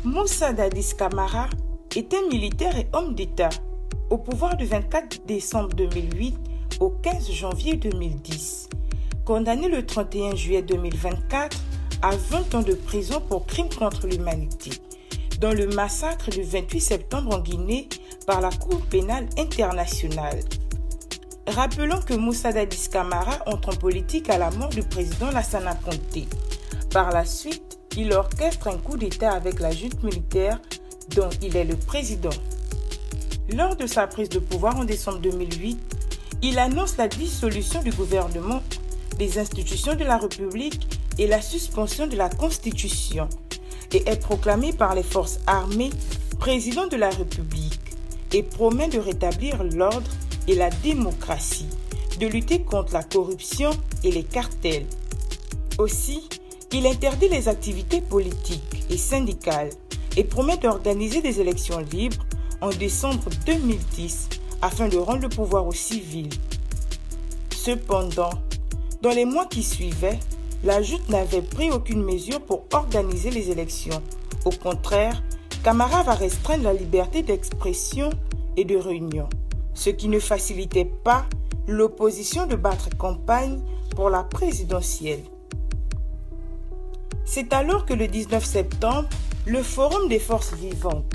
Moussa Dadis Camara était militaire et homme d'État au pouvoir du 24 décembre 2008 au 15 janvier 2010. Condamné le 31 juillet 2024 à 20 ans de prison pour crimes contre l'humanité dans le massacre du 28 septembre en Guinée par la Cour pénale internationale. Rappelons que Moussa Dadis Camara entre en politique à la mort du président Lassana Conté. Par la suite, il orchestre un coup d'État avec la junte militaire dont il est le président. Lors de sa prise de pouvoir en décembre 2008, il annonce la dissolution du gouvernement, des institutions de la République et la suspension de la Constitution et est proclamé par les forces armées président de la République et promet de rétablir l'ordre et la démocratie, de lutter contre la corruption et les cartels. Aussi, il interdit les activités politiques et syndicales et promet d'organiser des élections libres en décembre 2010 afin de rendre le pouvoir aux civils. Cependant, dans les mois qui suivaient, la junte n'avait pris aucune mesure pour organiser les élections. Au contraire, Camara va restreindre la liberté d'expression et de réunion, ce qui ne facilitait pas l'opposition de battre campagne pour la présidentielle. C'est alors que le 19 septembre, le Forum des forces vivantes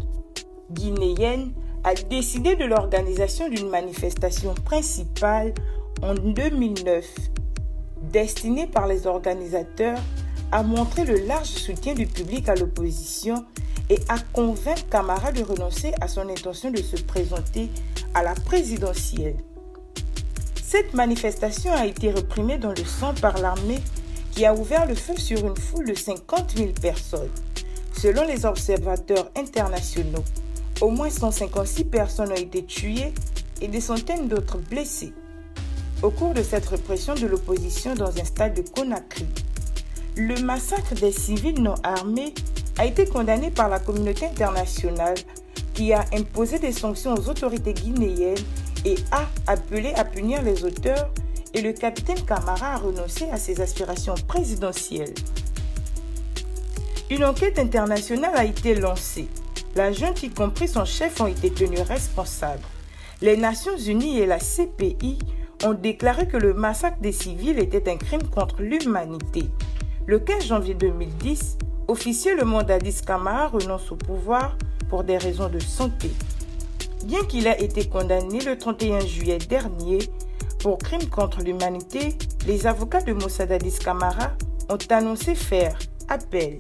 guinéennes a décidé de l'organisation d'une manifestation principale en 2009, destinée par les organisateurs à montrer le large soutien du public à l'opposition et à convaincre Camara de renoncer à son intention de se présenter à la présidentielle. Cette manifestation a été réprimée dans le sang par l'armée qui a ouvert le feu sur une foule de 50 000 personnes. Selon les observateurs internationaux, au moins 156 personnes ont été tuées et des centaines d'autres blessées au cours de cette répression de l'opposition dans un stade de Conakry. Le massacre des civils non armés a été condamné par la communauté internationale qui a imposé des sanctions aux autorités guinéennes et a appelé à punir les auteurs et le capitaine Camara a renoncé à ses aspirations présidentielles. Une enquête internationale a été lancée. La junte, y compris son chef, ont été tenus responsables. Les Nations Unies et la CPI ont déclaré que le massacre des civils était un crime contre l'humanité. Le 15 janvier 2010, officiellement Dadis Camara renonce au pouvoir pour des raisons de santé. Bien qu'il ait été condamné le 31 juillet dernier pour crime contre l'humanité, les avocats de Moussa Dadis Camara ont annoncé faire appel.